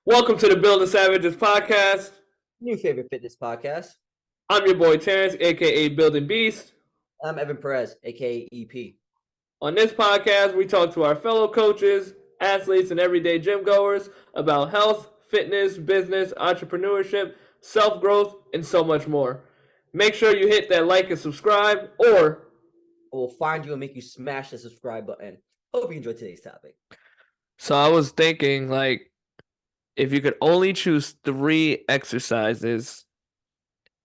Welcome to the Building Savages podcast. New favorite fitness podcast. I'm your boy Terrence, aka Building Beast. I'm Evan Perez, aka EP. On this podcast, we talk to our fellow coaches, athletes, and everyday gym goers about health, fitness, business, entrepreneurship, self growth, and so much more. Make sure you hit that like and subscribe, or We'll find you and make you smash the subscribe button. Hope you enjoyed today's topic. So I was thinking, like, if you could only choose 3 exercises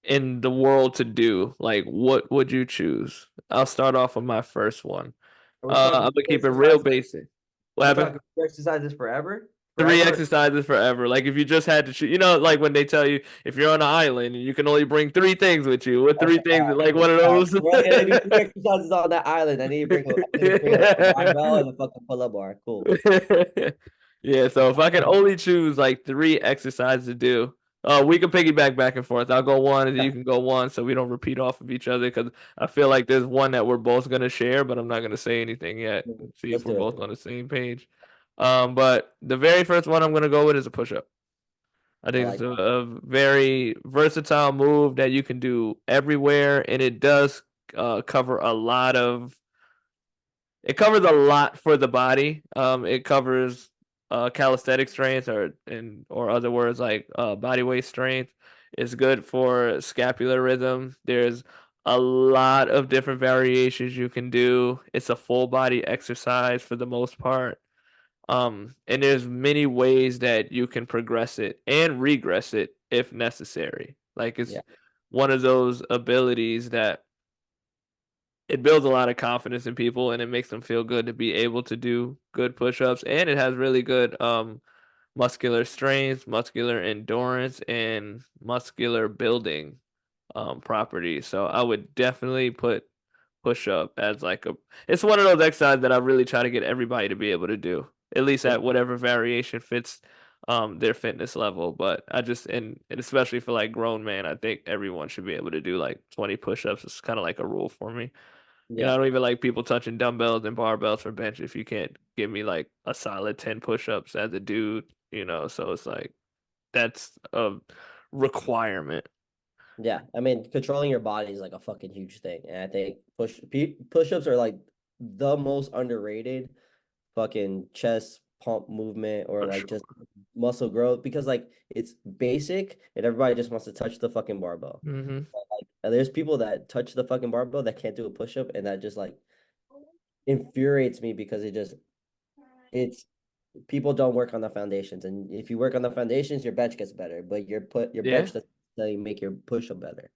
in the world to do, like, what would you choose? I'll start off with my first one. Are we talking I'm gonna keep it real exercises? basic. What Are we happened? talking exercises forever? Three Forever? exercises forever. Like if you just had to choose, like when they tell you if you're on an island and you can only bring 3 things with you. What three Okay, all things? right, Like cool. one of All right. those. We're only gonna do 3 exercises on that island. I need to bring a barbell and a fucking pull-up bar. Cool. Yeah. So if I could only choose like 3 exercises to do, we can piggyback back and forth. I'll go one and you can go one, so we don't repeat off of each other. Because I feel like there's one that we're both gonna share, but I'm not gonna say anything yet. See Let's if we're do it. both on the same page. But the very first one I'm gonna go with is a push up. I I think it's like that. a very versatile move that you can do everywhere, and it does cover a lot of. It covers a lot for the body. It covers calisthenic strength, or other words like body weight strength. It's good for scapular rhythm. There's a lot of different variations you can do. It's a full body exercise for the most part. And there's many ways that you can progress it and regress it if necessary. Like it's Yeah. one of those abilities that it builds a lot of confidence in people and it makes them feel good to be able to do good push-ups, and it has really good muscular strength, muscular endurance, and muscular building properties. So I would definitely put push up as like a it's one of those exercises that I really try to get everybody to be able to do, at least at whatever variation fits their fitness level. But I just and especially for like grown man, I think everyone should be able to do like 20 push-ups. It's kind of like a rule for me. Yeah. I don't even like people touching dumbbells and barbells for bench if you can't give me like a solid 10 push-ups as a dude. So it's like that's a requirement. Yeah, I mean, controlling your body is like a fucking huge thing, and I think push-ups are like the most underrated fucking chest pump movement or For like sure. just muscle growth because like it's basic and everybody just wants to touch the fucking barbell. Hmm. But, like, there's people that touch the fucking barbell that can't do a push-up, and that just like infuriates me because it's people don't work on the foundations, and if you work on the foundations, your bench gets better, but your Yeah. bench doesn't necessarily make your push-up better.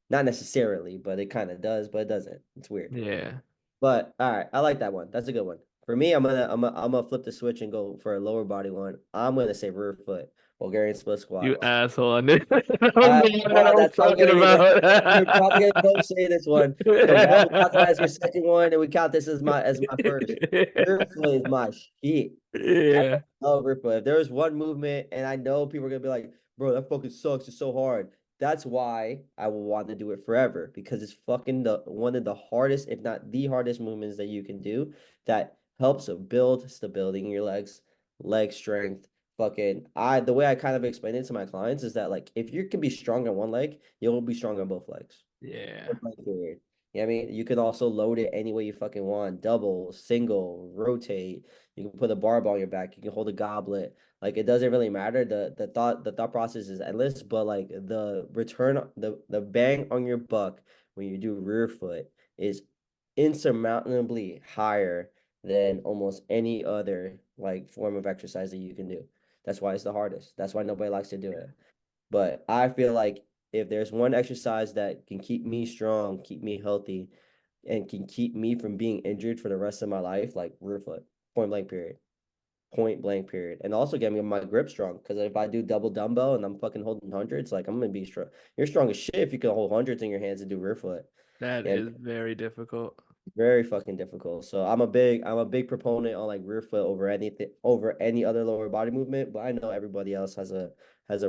Not necessarily, but it kind of does, but it doesn't. It's weird. Yeah. But all right, I like that one. That's a good one. For me, I'm gonna flip the switch and go for a lower body one. I'm gonna say rear foot, Bulgarian split You squats. asshole. I knew that was the one that I was That's probably talking gonna be the you're probably about. gonna both say this one. So now we count that as your second one, and we count this as my first. Rear foot is my shit. I Yeah. love rear foot. If there was one movement, and I know people are gonna be like, "Bro, that fucking sucks. It's so hard." That's why I will want to do it forever because it's fucking the one of the hardest, if not the hardest movements that you can do that helps build stability in your legs, leg strength. Fucking the way I kind of explain it to my clients is that like if you can be strong on one leg, you'll be strong on both legs. Yeah. Point blank period. You know what I mean? You can also load it any way you fucking want. Double, single, rotate. You can put a barbell on your back. You can hold a goblet. Like it doesn't really matter. The thought process is endless, but like the return, the bang on your buck when you do rear foot is insurmountably higher than almost any other like form of exercise that you can do. That's why it's the hardest. That's why nobody likes to do it. But I feel like if there's one exercise that can keep me strong, keep me healthy, and can keep me from being injured for the rest of my life, like rear foot, point blank period. Point blank period. And also get me my grip strong. Because if I do double dumbbell and I'm fucking holding hundreds, like I'm gonna be strong. You're strong as shit if you can hold hundreds in your hands and do rear foot. That Yeah, is very difficult. very fucking difficult. So I'm a big proponent on like rear foot over any other lower body movement. But I know everybody else has a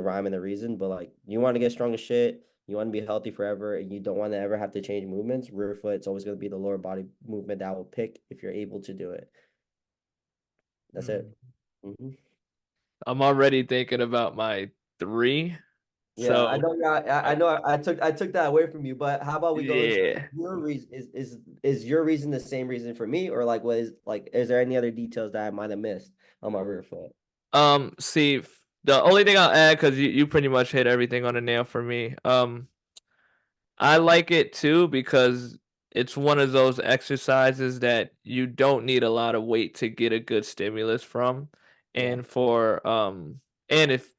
rhyme and a reason. But like you want to get strong as shit, you want to be healthy forever, and you don't want to ever have to change movements. Rear foot's always going to be the lower body movement that I will pick if you're able to do it. That's it. Mm. Hmm. I'm already thinking about my three. Yeah, So I know. I I, know. I took that away from you. But how about we go into yeah. your reason? Is your reason the same reason for me, or like what is like? Is there any other details that I might have missed on my rear foot? See, the only thing I'll add, because you pretty much hit everything on the nail for me. I like it too because it's one of those exercises that you don't need a lot of weight to get a good stimulus from. Yeah. And and if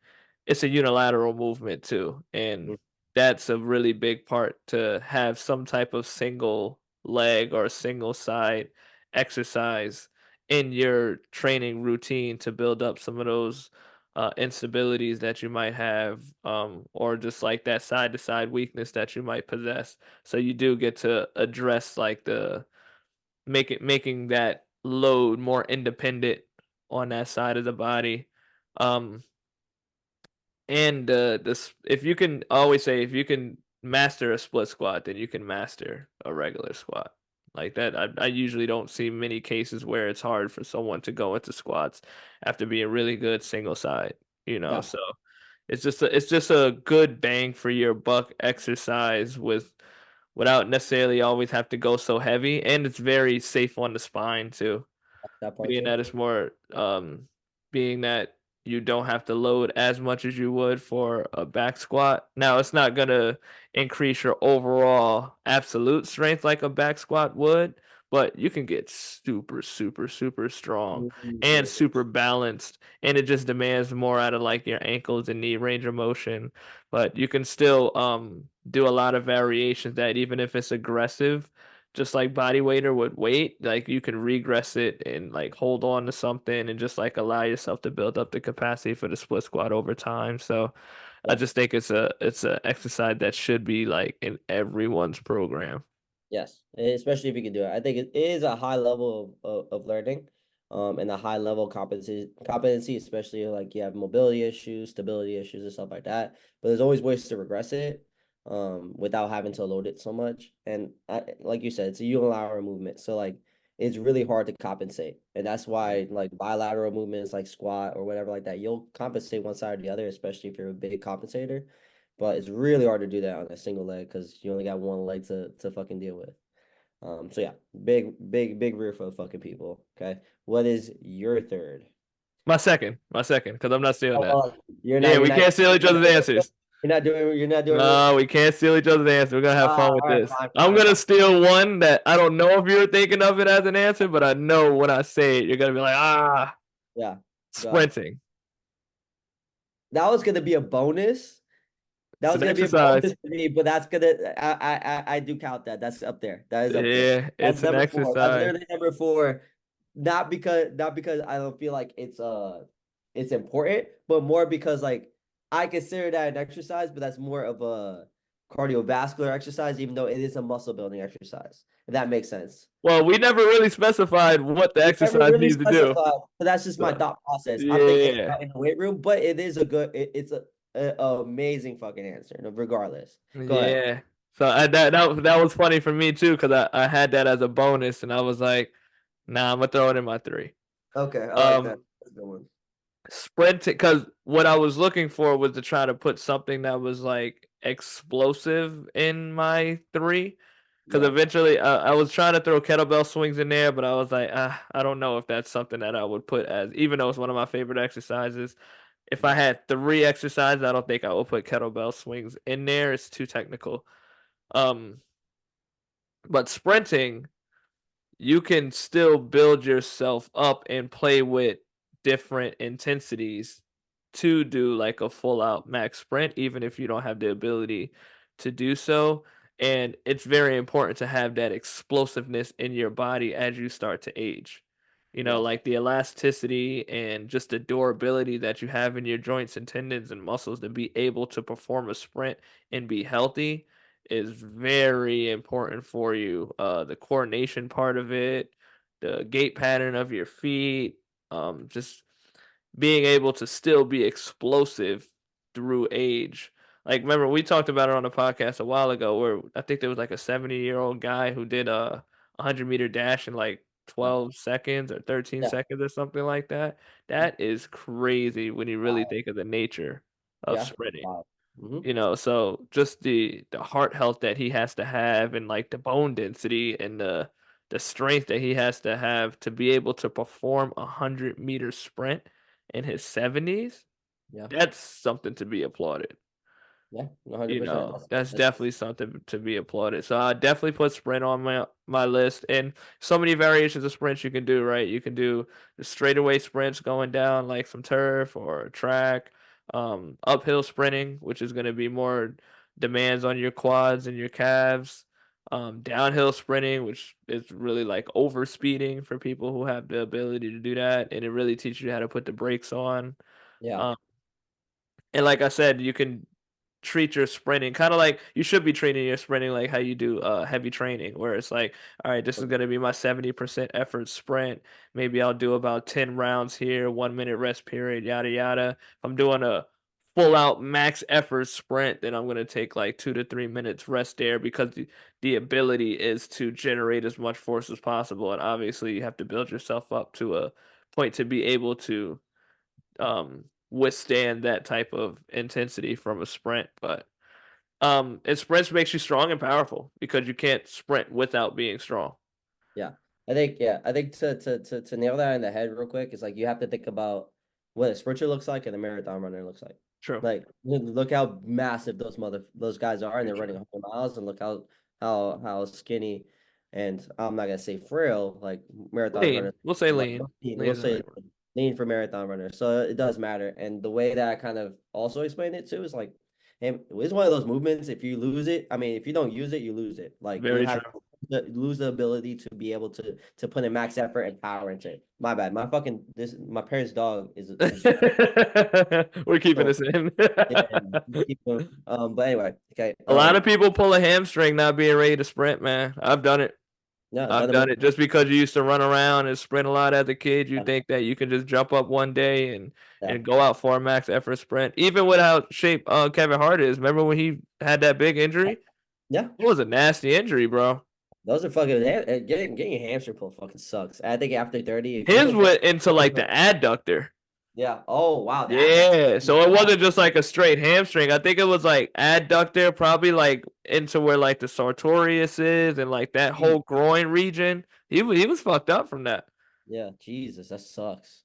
it's a unilateral movement too. And that's a really big part to have some type of single leg or single side exercise in your training routine to build up some of those instabilities that you might have, or just like that side to side weakness that you might possess. So you do get to address like making that load more independent on that side of the body. Um, and this, if you can always say, if you can master a split squat, then you can master a regular squat. Like that, I usually don't see many cases where it's hard for someone to go into squats after being really good single side, Yeah. so it's just a good bang for your buck exercise without necessarily always have to go so heavy, and it's very safe on the spine too, That part being too. that it's more being that you don't have to load as much as you would for a back squat. Now it's not gonna increase your overall absolute strength like a back squat would, but you can get super, super, super strong and Yeah. super balanced, and it just demands more out of like your ankles and knee range of motion. But you can still do a lot of variations that even if it's aggressive, just like body weight or with weight, like you can regress it and like hold on to something and just like allow yourself to build up the capacity for the split squat over time. So I Yeah. just think it's a exercise that should be like in everyone's program. Yes, especially if you can do it. I think it is a high level of learning, and a high level competency, especially like you have mobility issues, stability issues, and stuff like that. But there's always ways to regress it, without having to load it so much. And like you said, it's a unilateral movement, so like it's really hard to compensate, and that's why like bilateral movements like squat or whatever like that, you'll compensate one side or the other, especially if you're a big compensator. But it's really hard to do that on a single leg because you only got one leg to fucking deal with. So yeah, big rear foot fucking people. Okay, what is your third? My second, because I'm not stealing that. Oh, you're not Yeah, you're we not can't steal each other's answers. you're not doing real. No, we can't steal each other's answer. We're gonna have fun with All right, this. fine, I'm fine, gonna fine. steal one that I don't know if you're thinking of it as an answer, but I know when I say it, you're gonna be like, Yeah, go ahead. sprinting. That was gonna be a bonus. That It's was an gonna be a exercise. bonus for me, but that's gonna I do count that. That's up there. That is up there. Yeah, That's it's an number four. That's exercise. literally number four. Not because I don't feel like it's important, but more because like I consider that an exercise, but that's more of a cardiovascular exercise, even though it is a muscle building exercise. If that makes sense. Well, we never really specified what the We never exercise really needs to do. specified, but that's just my So, thought process. I'm thinking yeah, about in the weight room, but it is a good. It's a amazing fucking answer, regardless. Go ahead. yeah. So that was funny for me too, because I had that as a bonus, and I was like, nah, I'm gonna throw it in my three. Okay, I like that. Um, That's a good one. sprinting, because what I was looking for was to try to put something that was like explosive in my three. Because Yeah, eventually, I was trying to throw kettlebell swings in there, but I was like, I don't know if that's something that I would put as, even though it's one of my favorite exercises. If I had three exercises, I don't think I would put kettlebell swings in there. It's too technical. Um, but sprinting, you can still build yourself up and play with different intensities to do like a full out max sprint, even if you don't have the ability to do so. And it's very important to have that explosiveness in your body as you start to age. yes, Like the elasticity and just the durability that you have in your joints and tendons and muscles to be able to perform a sprint and be healthy is very important for you. The coordination part of it, the gait pattern of your feet, just being able to still be explosive through age. Like, remember, we talked about it on the podcast a while ago where I think there was like a 70-year-old guy who did a 100-meter dash in like Yeah. 12 seconds or 13 Yeah. seconds or something like that. That is crazy when you really Wow. think of the nature of Yeah. sprinting. Wow. Hmm. So just the heart health that he has to have and like the bone density and the strength that he has to be able to perform 100-meter sprint in his 70s, Yeah. that's something to be applauded. Yeah. 100%. That's That's definitely something to be applauded. So I definitely put sprint on my list, and so many variations of sprints you can do, right? You can do the straightaway sprints going down like some turf or track, uphill sprinting, which is going to be more demands on your quads and your calves. Downhill sprinting, which is really like over speeding for people who have the ability to do that, and it really teaches you how to put the brakes on. yeah. Um, and like I said, you can treat your sprinting kind of like you should be treating your sprinting like how you do heavy training, where it's like, all right, this is going to be my 70% effort sprint. Maybe I'll do about 10 rounds here, 1 minute rest period, yada yada. If I'm doing a full out max effort sprint, then I'm going to take like 2 to 3 minutes rest there, because the ability is to generate as much force as possible, and obviously you have to build yourself up to a point to be able to withstand that type of intensity from a sprint. But and sprints makes you strong and powerful because you can't sprint without being strong. Yeah. I think to nail that in the head real quick is like you have to think about what a sprinter looks like and a marathon runner looks like. True. Like look how massive those guys are, and Very they're running true. 100 miles, and look how skinny, and I'm not gonna say frail like marathon Lean. runners, We'll say but lean. we'll Lean is the say right word. lean for marathon runners. So it does matter, and the way that I kind of also explain it too is like, and it's one of those movements. If you lose it, I mean, if you don't use it, you lose it. Like you Very have true. lose the ability to be able to put in max effort and power into it. My bad. My parents' dog is We're keeping so this in. yeah, but anyway, okay. A lot of people pull a hamstring not being ready to sprint, man. I've done it. Yeah, I've done it done it multiple just because you used to run around and sprint a lot as a kid. You times. think that you can just jump up one day Yeah. and go out for a max effort sprint, even with how shape Kevin Hart is. Remember when he had that big injury? Yeah. It was a nasty injury, bro. Those are fucking getting a hamstring pull fucking sucks. I think after 30, if you His don't get went into like the adductor. yeah. Oh wow, that's Yeah, so it wasn't just like a straight hamstring. I think it was like adductor, probably like into where like the sartorius is and like that whole groin region. He was fucked up from that. yeah, Jesus, that sucks.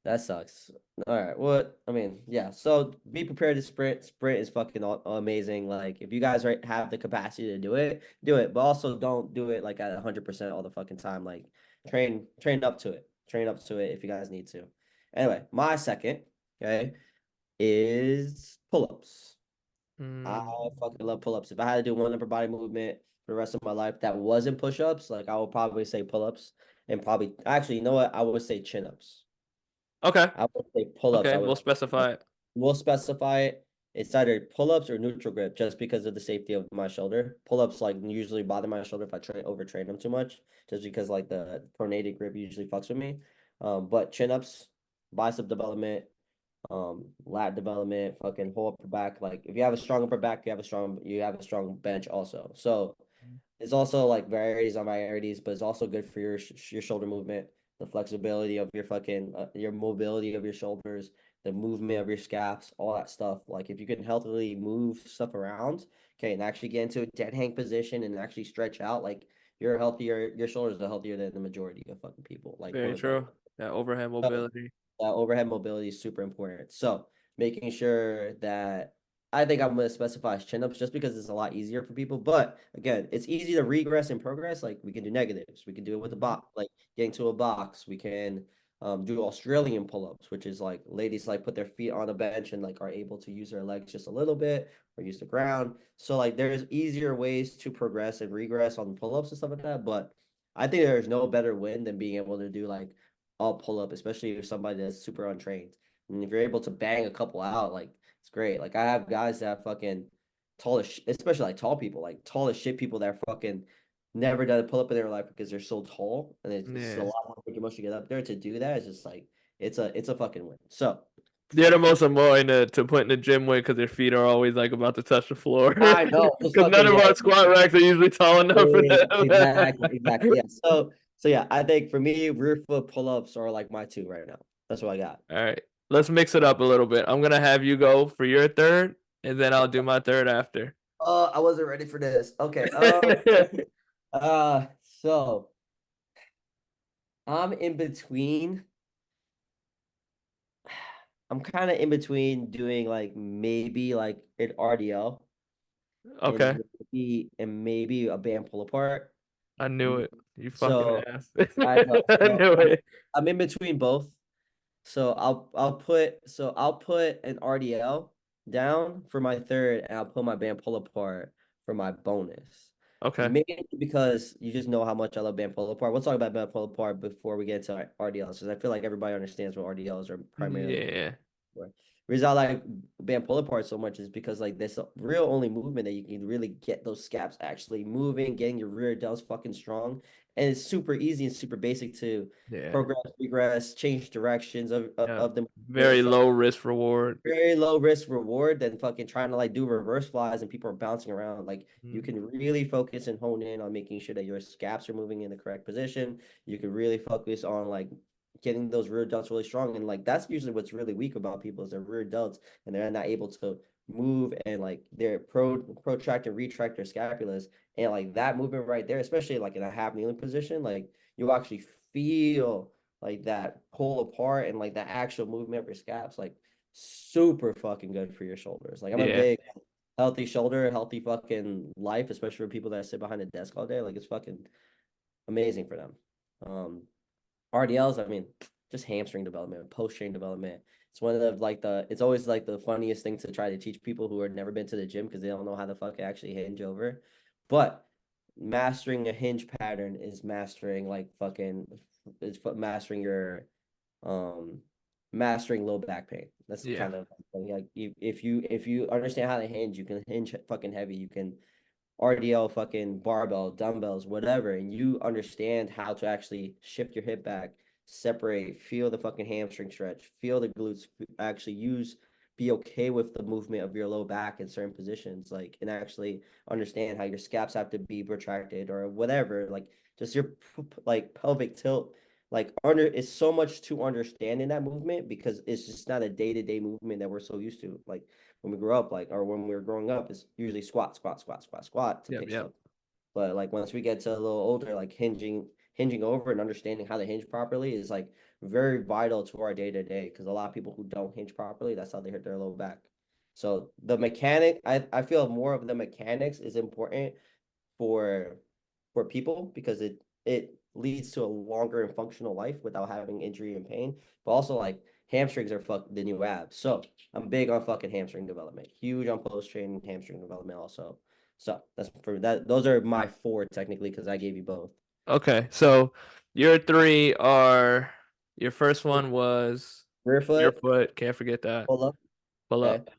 That sucks. All right. Well, I mean, yeah. So be prepared to sprint. Sprint is fucking amazing. Like, if you guys have the capacity to do it, do it. But also don't do it like at 100% all the fucking time. Like, train up to it. Train up to it if you guys need to. Anyway, my second, okay, is pull-ups. I Mm, fucking love pull-ups. If I had to do one upper body movement for the rest of my life that wasn't push-ups, like I would probably say pull-ups, and probably actually, you know what? I would say chin-ups. okay, I would say pull-ups. okay, we'll specify it. We'll specify it. It's either pull-ups or neutral grip, just because of the safety of my shoulder. Pull-ups like usually bother my shoulder if I overtrain them too much, just because like the pronated grip usually fucks with me. But chin-ups, bicep development, lat development, fucking whole upper back. Like if you have a strong upper back, you have a strong bench also. So it's also like varieties on varieties, but it's also good for your shoulder movement, the flexibility of your fucking your mobility of your shoulders, the movement of your scaps, all that stuff. Like if you can healthily move stuff around, okay, and actually get into a dead hang position and actually stretch out, like you're healthier. Your shoulders are healthier than the majority of fucking people, like Very point blank. true. That overhead So mobility. overhead mobility is super important. So making sure that I think I'm going to specify as chin ups just because it's a lot easier for people. But again, it's easy to regress and progress. Like we can do negatives. We can do it with a Mhm. box, like getting to a box. We can do Australian pull ups, which is like ladies like put their feet on a bench and like are able to use their legs just a little bit or use the ground. So like there's easier ways to progress and regress on pull ups and stuff like that. But I think there's no better win than being able to do like all pull up, especially if somebody that's super untrained. And if you're able to bang a couple out, like it's great. Like I have guys that fucking tall as especially like tall people, like tall as shit people that are fucking never done a pull up in their life because they're so tall and it's a Yeah. lot more freaking much to get up there to do that. It's just like it's a fucking win. So They're the most annoying to put in the gym with because their feet are always like about to touch the floor. I know, just Because none fucking of yeah, our squat racks are usually tall enough for them. exactly, exactly. Yeah. So So yeah, I think for me, rear foot pull-ups are like my two right now. That's what I got. All right. Let's mix it up a little bit. I'm gonna have you go for your third, and then I'll do my third after. I wasn't ready for this. Okay. So I'm in between. I'm kind of in between doing like maybe like an RDL Okay. and maybe a band pull apart. I knew it. You fucking So ass. I know. I So knew I'm it. I'm in between both. So I'll put an RDL down for my third, and I'll put my band pull apart for my bonus. Okay. Mainly because you just know how much I love band pull apart. We'll talk about band pull apart before we get into RDLs, because I feel like everybody understands what RDLs are primarily Yeah. for. The reason I like band pull apart so much is because like this real only movement that you can really get those scaps actually moving, getting your rear delts fucking strong, and it's super easy and super basic to Yeah. progress, regress, change directions Yeah. of the movement. Very It's like low risk reward. very low risk reward than fucking trying to like do reverse flies and people are bouncing around. Like you Mhm. can really focus and hone in on making sure that your scaps are moving in the correct position. You can really focus on like getting those rear delts really strong. And like that's usually what's really weak about people is their rear delts and they're not able to move and like they're protract and retract their scapulas. And like that movement right there, especially like in a half kneeling position, like you actually feel like that pull apart and like that actual movement of your scaps. Like super fucking good for your shoulders. Like I'm a Yeah. big healthy shoulder, healthy fucking life, especially for people that sit behind a desk all day. Like it's fucking amazing for them. Um, RDLs, I mean, just hamstring development, post strain development. It's one of the like the it's always like the funniest thing to try to teach people who have never been to the gym because they don't know how the fuck actually hinge over. But mastering a hinge pattern is mastering like fucking it's mastering your um mastering low back pain. That's Yeah. kind of like if you understand how to hinge, you can hinge fucking heavy. You can RDL fucking barbell, dumbbells, whatever, and you understand how to actually shift your hip back, separate, feel the fucking hamstring stretch, feel the glutes, actually be okay with the movement of your low back in certain positions, like, and actually understand how your scaps have to be protracted or whatever, like, just your like pelvic tilt, like under is so much to understand in that movement because it's just not a day-to-day movement that we're so used to, like when we grew up, like, or when we were growing up, it's usually squat, squat, squat, squat, squat to Yep. pick Yep. stuff. But like once we get to a little older, like hinging over and understanding how to hinge properly is like very vital to our day to day. Because a lot of people who don't hinge properly, that's how they hurt their low back. So the mechanic, I feel more of the mechanics is important for people because it leads to a longer and functional life without having injury and pain. But also like hamstrings are the new abs. So I'm big on fucking hamstring development. Huge on post training hamstring development also. So that's for that. Those are my four technically because I gave you both. Okay. So your three are your first one was Rear your foot, foot. Can't forget that. pull up. Pull Okay. up.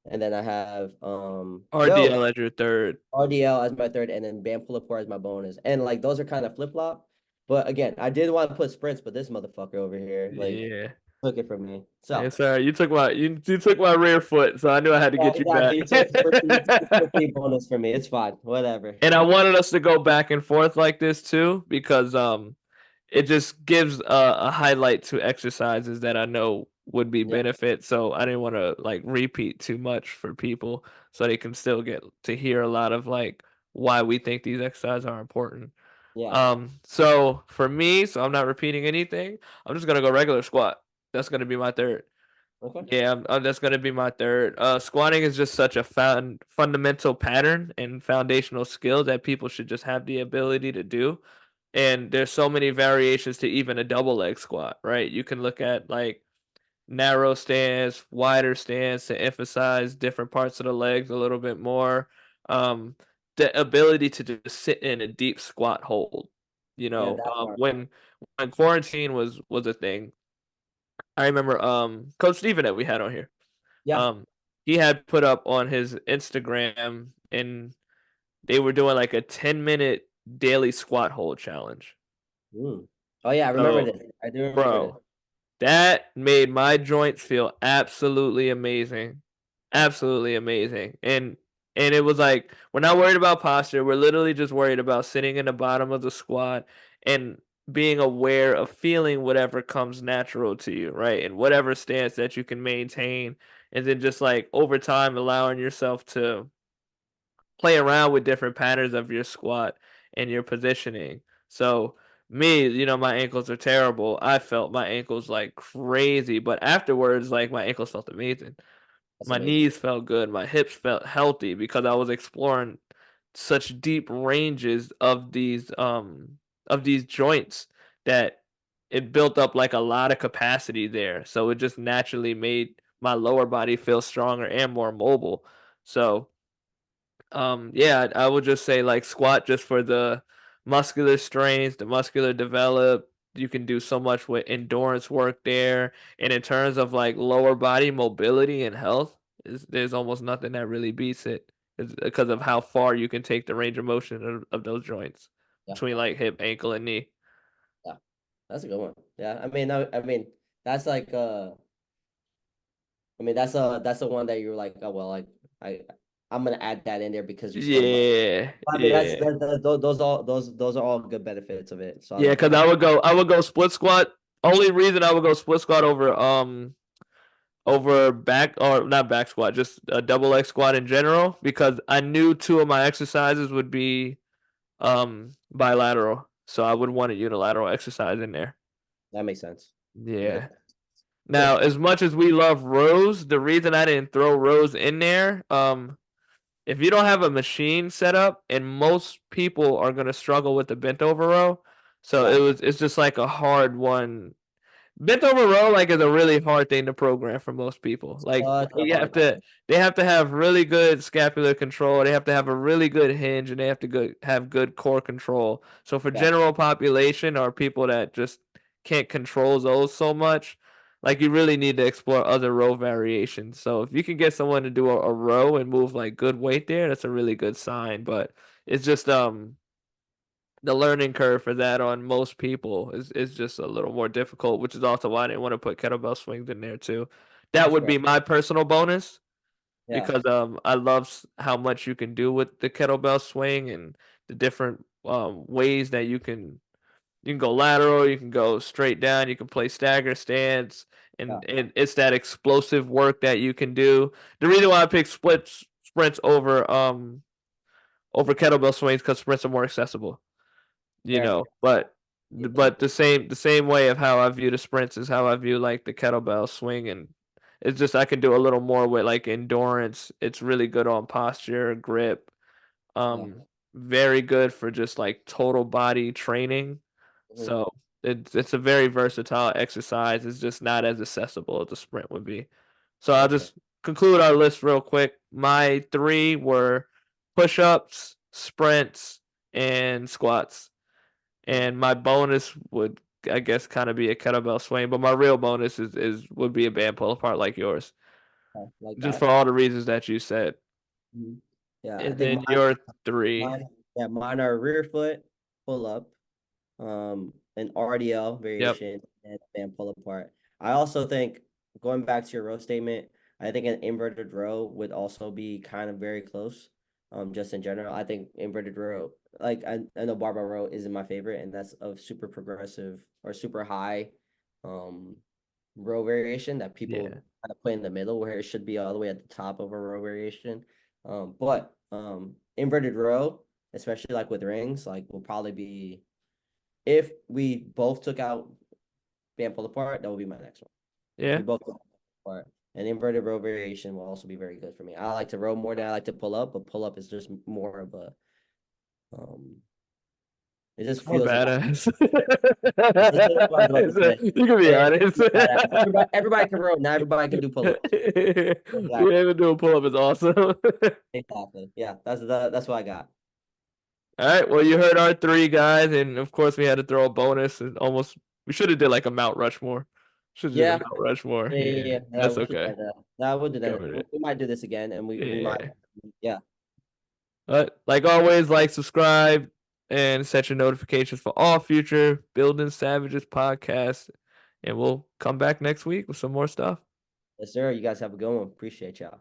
And then I have RDL as your third. RDL as my third, and then band pull up bar as my bonus. And like those are kind of flip flop. But again, I did want to put sprints, but this motherfucker over here, like, Yeah. took it from me. So Yeah, sorry. You took my rear foot, so I knew I had to yeah, get you back. exactly. You took the bonus for me. It's fine. Whatever. And I wanted us to go back and forth like this too, because it just gives a highlight to exercises that I know would be Yeah. benefit. So I didn't want to like repeat too much for people, so they can still get to hear a lot of like why we think these exercises are important. Yeah. So for me, so I'm not repeating anything. I'm just gonna go regular squat. That's gonna be my third. Okay. Yeah, that's gonna be my third. Squatting is just such a fundamental pattern and foundational skill that people should just have the ability to do. And there's so many variations to even a double leg squat, right? You can look at like narrow stance, wider stance to emphasize different parts of the legs a little bit more. Um, the ability to just sit in a deep squat hold. You Yeah, know, that part. when quarantine was a thing, I remember Coach Steven that we had on here. Yeah. Um, he had put up on his Instagram and they were doing like a 10-minute daily squat hold challenge. Mm. Oh yeah, I remember So, this. I do remember this. bro, that made my joints feel absolutely amazing. Absolutely amazing. And it was like we're not worried about posture. We're literally just worried about sitting in the bottom of the squat. And being aware of feeling whatever comes natural to you, right? And whatever stance that you can maintain, and then just like over time allowing yourself to play around with different patterns of your squat and your positioning. So me, my ankles are terrible. I felt my ankles like crazy, but afterwards, like my ankles felt amazing. That's My amazing. knees felt good. My hips felt healthy because I was exploring such deep ranges of these joints that it built up like a lot of capacity there. So it just naturally made my lower body feel stronger and more mobile. So yeah, I would just say like squat just for the muscular strength, the muscular develop. You can do so much with endurance work there. And in terms of like lower body mobility and health, there's almost nothing that really beats it. It's because of how far you can take the range of motion of those joints Yeah, between like hip, ankle, and knee. yeah, that's a good one. Yeah, I mean, that's like I mean, that's the one that you're like, oh well, like I I'm gonna add that in there because you still love. Yeah, I mean, yeah. those are all good benefits of it. So I Yeah, like because that. I would go split squat. Only reason I would go split squat over back or not back squat, just a double leg squat in general because I knew two of my exercises would be bilateral. So I would want a unilateral exercise in there. That makes sense. That makes Yeah. Now, cool. as much as we love rows, the reason I didn't throw rows in there, if you don't have a machine set up, and most people are gonna struggle with the bent over row, so Yeah. it's just like a hard one. Bent over row like is a really hard thing to program for most people. Like Such a hard thing. they have to have really good scapular control. They have to have a really good hinge, and they have to have good core control. So for Yeah. general population or people that just can't control those so much, like you really need to explore other row variations. So if you can get someone to do a row and move like good weight there, that's a really good sign. But it's just the learning curve for that on most people is just a little more difficult, which is also why I didn't want to put kettlebell swings in there too. That That's would fair. be my personal bonus Yeah. because I love how much you can do with the kettlebell swing and the different ways that you can go lateral, you can go straight down, you can play stagger stance, Yeah. and it's that explosive work that you can do. The reason why I pick sprints over kettlebell swings because sprints are more accessible, Fair. but Get that. the same way of how I view the sprints is how I view like the kettlebell swing, and it's just I can do a little more with like endurance. It's really good on posture, grip, Yeah. um very good for just like total body training. Mhm. So it's a very versatile exercise. It's just not as accessible as a sprint would be. So I'll That's fair. just conclude our list real quick. My three were push-ups, sprints, and squats. Yeah. And my bonus would, I guess, kind of be a kettlebell swing, but my real bonus is would be a band pull apart like yours, Like just for that. all the reasons that you said. Mhm. Yeah. I And think then your three. mine are rear foot pull up, an RDL Yep. variation, and band pull apart. I also think going back to your row statement, I think an inverted row would also be kind of very close. Just in general, I think inverted row, like I know barbell row isn't my favorite, and that's a super progressive or super high, um, row variation that people Yeah. kind of put in the middle where it should be all the way at the top of a row variation. But inverted row, especially like with rings, like will probably be if we both took out band pull apart, that would be my next one. Yeah. We both took out apart. An inverted row variation will also be very good for me. I like to row more than I like to pull up, but pull up is just more of a um it just I'm a feels a lot. badass. That's what I was about to say. You can be It honest. feels badass. Everybody can row, not everybody can do pull ups. Being Exactly. able to do a pull up is awesome. Exactly. Yeah, that's what I got. All right. Well, you heard our three guys, and of course we had to throw a bonus. And almost we should have did like a Mount Rushmore. Should have did a Yeah, Mount Rushmore. yeah, Yeah, yeah. Yeah, that's we should okay. try that. No, we'll do that. Covered it. We might do this again, and we might. Yeah. Yeah. But like always, like, subscribe, and set your notifications for all future Building Savages podcasts. And we'll come back next week with some more stuff. Yes, sir. You guys have a good one. Appreciate y'all.